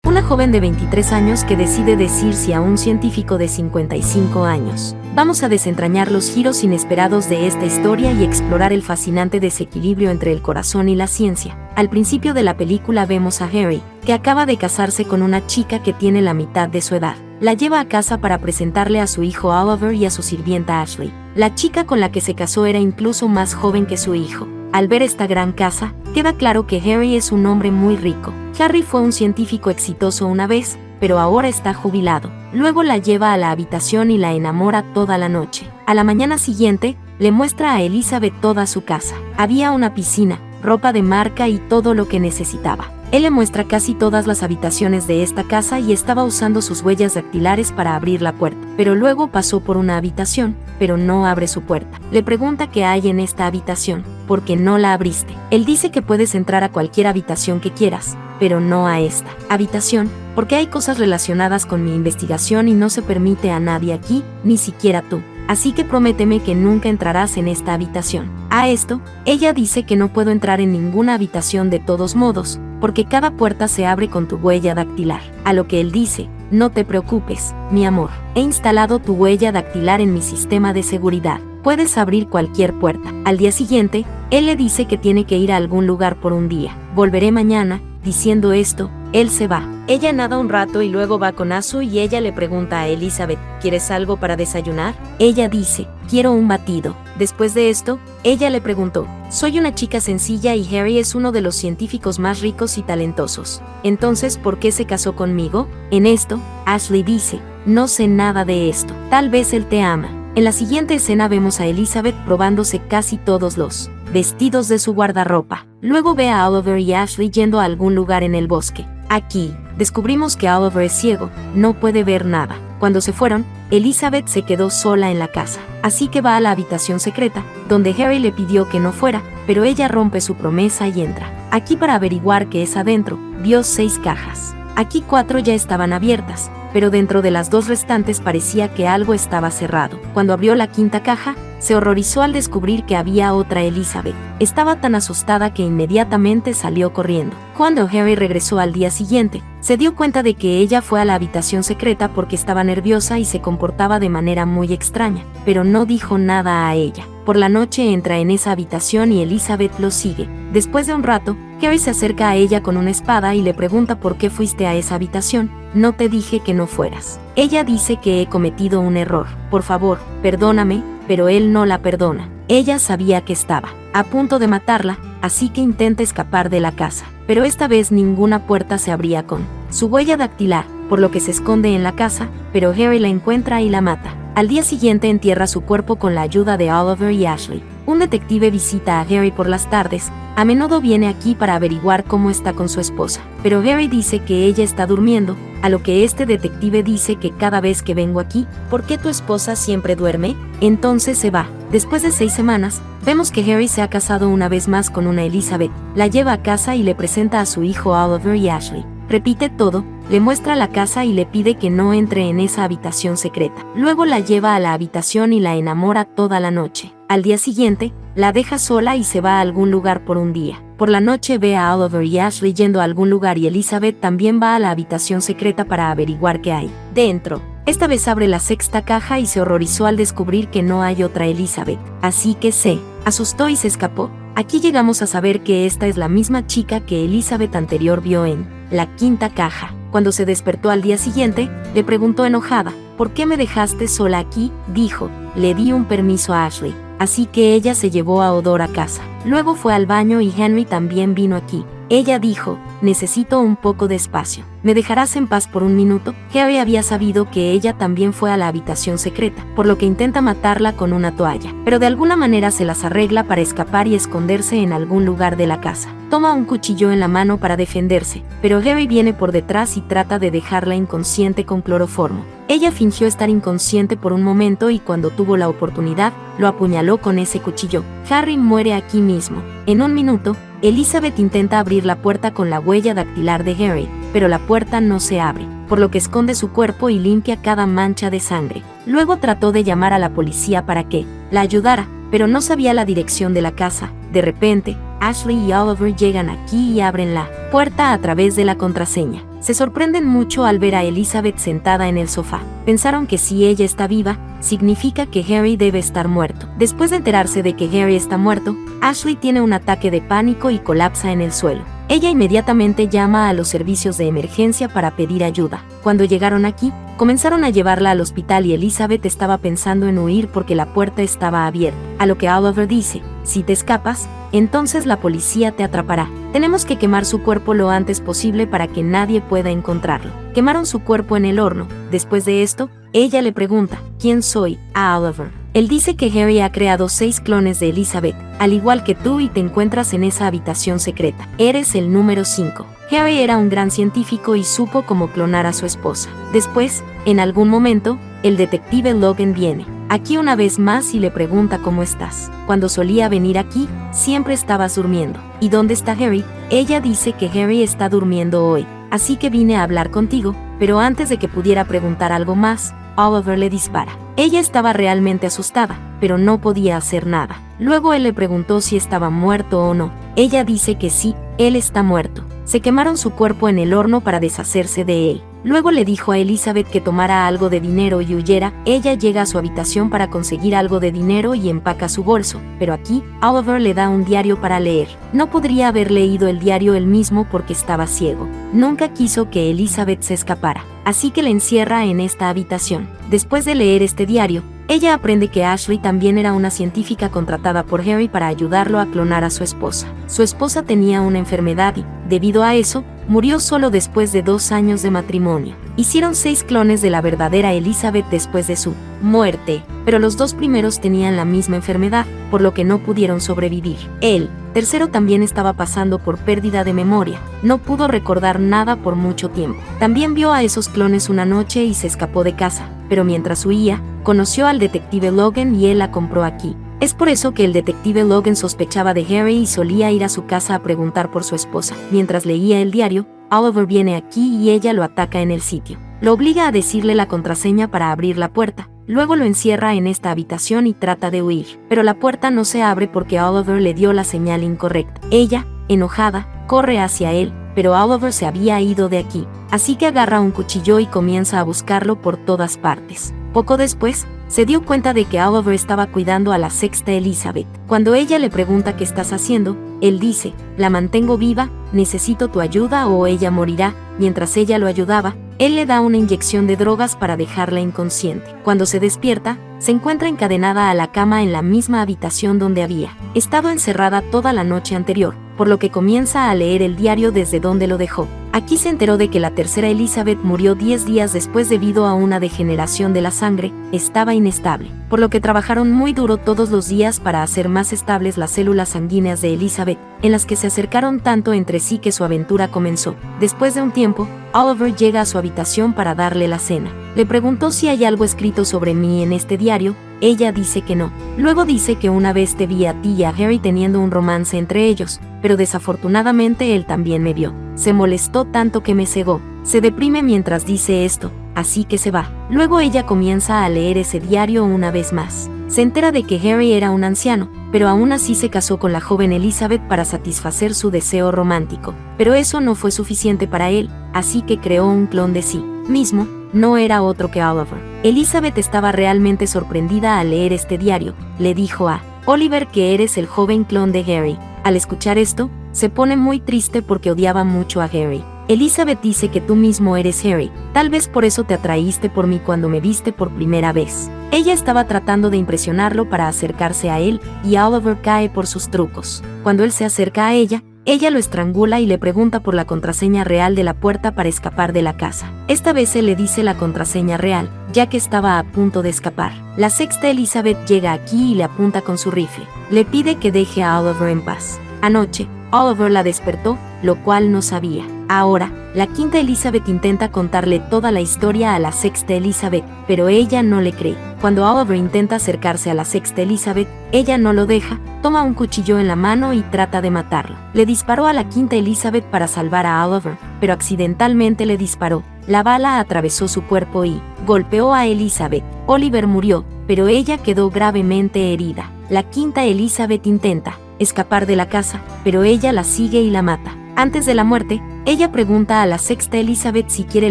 Una joven de 23 años que decide decir sí a un científico de 55 años. Vamos a desentrañar los giros inesperados de esta historia y explorar el fascinante desequilibrio entre el corazón y la ciencia. Al principio de la película vemos a Harry, que acaba de casarse con una chica que tiene la mitad de su edad. La lleva a casa para presentarle a su hijo Oliver y a su sirvienta Ashley. La chica con la que se casó era incluso más joven que su hijo. Al ver esta gran casa, queda claro que Harry es un hombre muy rico. Harry fue un científico exitoso una vez, pero ahora está jubilado. Luego la lleva a la habitación y la enamora toda la noche. A la mañana siguiente, le muestra a Elizabeth toda su casa. Había una piscina, ropa de marca y todo lo que necesitaba. Él le muestra casi todas las habitaciones de esta casa y estaba usando sus huellas dactilares para abrir la puerta. Pero luego pasó por una habitación, pero no abre su puerta. Le pregunta qué hay en esta habitación, ¿por qué no la abriste? Él dice que puedes entrar a cualquier habitación que quieras, pero no a esta habitación, porque hay cosas relacionadas con mi investigación y no se permite a nadie aquí, ni siquiera tú. Así que prométeme que nunca entrarás en esta habitación. A esto, ella dice que no puedo entrar en ninguna habitación de todos modos, porque cada puerta se abre con tu huella dactilar. A lo que él dice, no te preocupes, mi amor, he instalado tu huella dactilar en mi sistema de seguridad. Puedes abrir cualquier puerta. Al día siguiente, él le dice que tiene que ir a algún lugar por un día. Volveré mañana. Diciendo esto, él se va. Ella nada un rato y luego va con Asu y ella le pregunta a Elizabeth, ¿quieres algo para desayunar? Ella dice, quiero un batido. Después de esto, ella le preguntó, soy una chica sencilla y Harry es uno de los científicos más ricos y talentosos. Entonces, ¿por qué se casó conmigo? En esto, Ashley dice, no sé nada de esto. Tal vez él te ama. En la siguiente escena vemos a Elizabeth probándose casi todos los vestidos de su guardarropa. Luego ve a Oliver y Ashley yendo a algún lugar en el bosque. Aquí, descubrimos que Oliver es ciego, no puede ver nada. Cuando se fueron, Elizabeth se quedó sola en la casa. Así que va a la habitación secreta, donde Harry le pidió que no fuera, pero ella rompe su promesa y entra. Aquí para averiguar qué es adentro, vio 6 cajas. Aquí 4 ya estaban abiertas, pero dentro de las 2 restantes parecía que algo estaba cerrado. Cuando abrió la 5ª caja, se horrorizó al descubrir que había otra Elizabeth. Estaba tan asustada que inmediatamente salió corriendo. Cuando Harry regresó al día siguiente, se dio cuenta de que ella fue a la habitación secreta porque estaba nerviosa y se comportaba de manera muy extraña, pero no dijo nada a ella. Por la noche entra en esa habitación y Elizabeth lo sigue. Después de un rato, Harry se acerca a ella con una espada y le pregunta por qué fuiste a esa habitación. No te dije que no fueras. Ella dice que he cometido un error. Por favor, perdóname, pero él no la perdona. Ella sabía que estaba a punto de matarla, así que intenta escapar de la casa. Pero esta vez ninguna puerta se abría con su huella dactilar, por lo que se esconde en la casa, pero Harry la encuentra y la mata. Al día siguiente entierra su cuerpo con la ayuda de Oliver y Ashley. Un detective visita a Harry por las tardes. A menudo viene aquí para averiguar cómo está con su esposa, pero Harry dice que ella está durmiendo, a lo que este detective dice que cada vez que vengo aquí, ¿por qué tu esposa siempre duerme? Entonces se va. Después de 6 semanas, vemos que Harry se ha casado una vez más con una Elizabeth, la lleva a casa y le presenta a su hijo Oliver y Ashley. Repite todo, le muestra la casa y le pide que no entre en esa habitación secreta. Luego la lleva a la habitación y la enamora toda la noche. Al día siguiente, la deja sola y se va a algún lugar por un día. Por la noche ve a Oliver y Ashley yendo a algún lugar y Elizabeth también va a la habitación secreta para averiguar qué hay dentro. Esta vez abre la 6ª caja y se horrorizó al descubrir que no hay otra Elizabeth. Así que se asustó y se escapó. Aquí llegamos a saber que esta es la misma chica que Elizabeth anterior vio en la 5ª caja. Cuando se despertó al día siguiente, le preguntó enojada, ¿por qué me dejaste sola aquí? Dijo, le di un permiso a Ashley. Así que ella se llevó a Odor a casa. Luego fue al baño y Henry también vino aquí. Ella dijo, necesito un poco de espacio. ¿Me dejarás en paz por un minuto? Harry había sabido que ella también fue a la habitación secreta, por lo que intenta matarla con una toalla, pero de alguna manera se las arregla para escapar y esconderse en algún lugar de la casa. Toma un cuchillo en la mano para defenderse, pero Harry viene por detrás y trata de dejarla inconsciente con cloroformo. Ella fingió estar inconsciente por un momento y cuando tuvo la oportunidad, lo apuñaló con ese cuchillo. Harry muere aquí mismo. En un minuto, Elizabeth intenta abrir la puerta con la huella dactilar de Harry, pero la puerta no se abre, por lo que esconde su cuerpo y limpia cada mancha de sangre. Luego trató de llamar a la policía para que la ayudara, pero no sabía la dirección de la casa. De repente, Ashley y Oliver llegan aquí y abren la puerta a través de la contraseña. Se sorprenden mucho al ver a Elizabeth sentada en el sofá. Pensaron que si ella está viva, significa que Harry debe estar muerto. Después de enterarse de que Harry está muerto, Ashley tiene un ataque de pánico y colapsa en el suelo. Ella inmediatamente llama a los servicios de emergencia para pedir ayuda. Cuando llegaron aquí, comenzaron a llevarla al hospital y Elizabeth estaba pensando en huir porque la puerta estaba abierta. A lo que Oliver dice: si te escapas, entonces la policía te atrapará. Tenemos que quemar su cuerpo lo antes posible para que nadie pueda encontrarlo. Quemaron su cuerpo en el horno. Después de esto, ella le pregunta: ¿quién soy? A Oliver. Él dice que Harry ha creado 6 clones de Elizabeth, al igual que tú, y te encuentras en esa habitación secreta. Eres el número 5. Harry era un gran científico y supo cómo clonar a su esposa. Después, en algún momento, el detective Logan viene aquí una vez más y le pregunta cómo estás. Cuando solía venir aquí, siempre estabas durmiendo. ¿Y dónde está Harry? Ella dice que Harry está durmiendo hoy, así que vine a hablar contigo, pero antes de que pudiera preguntar algo más, Oliver le dispara. Ella estaba realmente asustada, pero no podía hacer nada. Luego él le preguntó si estaba muerto o no. Ella dice que sí, él está muerto. Se quemaron su cuerpo en el horno para deshacerse de él. Luego le dijo a Elizabeth que tomara algo de dinero y huyera. Ella llega a su habitación para conseguir algo de dinero y empaca su bolso, pero aquí, Oliver le da un diario para leer. No podría haber leído el diario él mismo porque estaba ciego. Nunca quiso que Elizabeth se escapara, así que le encierra en esta habitación. Después de leer este diario, ella aprende que Ashley también era una científica contratada por Harry para ayudarlo a clonar a su esposa. Su esposa tenía una enfermedad y, debido a eso, murió solo después de 2 años de matrimonio. Hicieron 6 clones de la verdadera Elizabeth después de su muerte, pero los 2 primeros tenían la misma enfermedad, por lo que no pudieron sobrevivir. El tercero también estaba pasando por pérdida de memoria. No pudo recordar nada por mucho tiempo. También vio a esos clones una noche y se escapó de casa, pero mientras huía, conoció al detective Logan y él la compró aquí. Es por eso que el detective Logan sospechaba de Harry y solía ir a su casa a preguntar por su esposa. Mientras leía el diario, Oliver viene aquí y ella lo ataca en el sitio. Lo obliga a decirle la contraseña para abrir la puerta. Luego lo encierra en esta habitación y trata de huir, pero la puerta no se abre porque Oliver le dio la señal incorrecta. Ella, enojada, corre hacia él, pero Oliver se había ido de aquí, así que agarra un cuchillo y comienza a buscarlo por todas partes. Poco después, se dio cuenta de que Oliver estaba cuidando a la sexta Elizabeth. Cuando ella le pregunta qué estás haciendo, él dice: la mantengo viva, necesito tu ayuda o ella morirá. Mientras ella lo ayudaba, él le da una inyección de drogas para dejarla inconsciente. Cuando se despierta, se encuentra encadenada a la cama en la misma habitación donde había estado encerrada toda la noche anterior, por lo que comienza a leer el diario desde donde lo dejó. Aquí se enteró de que la tercera Elizabeth murió 10 días después debido a una degeneración de la sangre. Estaba inestable, por lo que trabajaron muy duro todos los días para hacer más estables las células sanguíneas de Elizabeth, en las que se acercaron tanto entre sí que su aventura comenzó. Después de un tiempo, Oliver llega a su habitación para darle la cena. Le preguntó si hay algo escrito sobre mí en este diario. Ella dice que no. Luego dice que una vez te vi a ti y a Harry teniendo un romance entre ellos, pero desafortunadamente él también me vio. Se molestó tanto que me cegó. Se deprime mientras dice esto, así que se va. Luego ella comienza a leer ese diario una vez más. Se entera de que Harry era un anciano, pero aún así se casó con la joven Elizabeth para satisfacer su deseo romántico. Pero eso no fue suficiente para él, así que creó un clon de sí mismo. No era otro que Oliver. Elizabeth estaba realmente sorprendida al leer este diario. Le dijo a Oliver que eres el joven clon de Harry. Al escuchar esto, se pone muy triste porque odiaba mucho a Harry. Elizabeth dice que tú mismo eres Harry, tal vez por eso te atraíste por mí cuando me viste por primera vez. Ella estaba tratando de impresionarlo para acercarse a él, y Oliver cae por sus trucos. Cuando él se acerca a ella lo estrangula y le pregunta por la contraseña real de la puerta para escapar de la casa. Esta vez él le dice la contraseña real, ya que estaba a punto de escapar. La sexta Elizabeth llega aquí y le apunta con su rifle. Le pide que deje a Oliver en paz. Anoche, Oliver la despertó, lo cual no sabía. Ahora, la quinta Elizabeth intenta contarle toda la historia a la sexta Elizabeth, pero ella no le cree. Cuando Oliver intenta acercarse a la sexta Elizabeth, ella no lo deja, toma un cuchillo en la mano y trata de matarlo. Le disparó a la quinta Elizabeth para salvar a Oliver, pero accidentalmente le disparó. La bala atravesó su cuerpo y golpeó a Elizabeth. Oliver murió, pero ella quedó gravemente herida. La quinta Elizabeth intenta escapar de la casa, pero ella la sigue y la mata. Antes de la muerte, ella pregunta a la sexta Elizabeth si quiere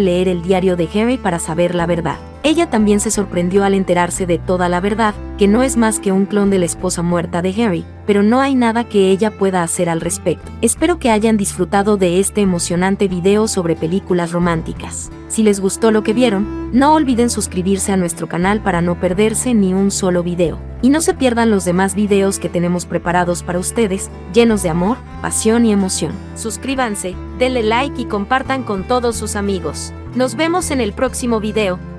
leer el diario de Harry para saber la verdad. Ella también se sorprendió al enterarse de toda la verdad, que no es más que un clon de la esposa muerta de Harry, pero no hay nada que ella pueda hacer al respecto. Espero que hayan disfrutado de este emocionante video sobre películas románticas. Si les gustó lo que vieron, no olviden suscribirse a nuestro canal para no perderse ni un solo video. Y no se pierdan los demás videos que tenemos preparados para ustedes, llenos de amor, pasión y emoción. Suscríbanse, denle like y compartan con todos sus amigos. Nos vemos en el próximo video.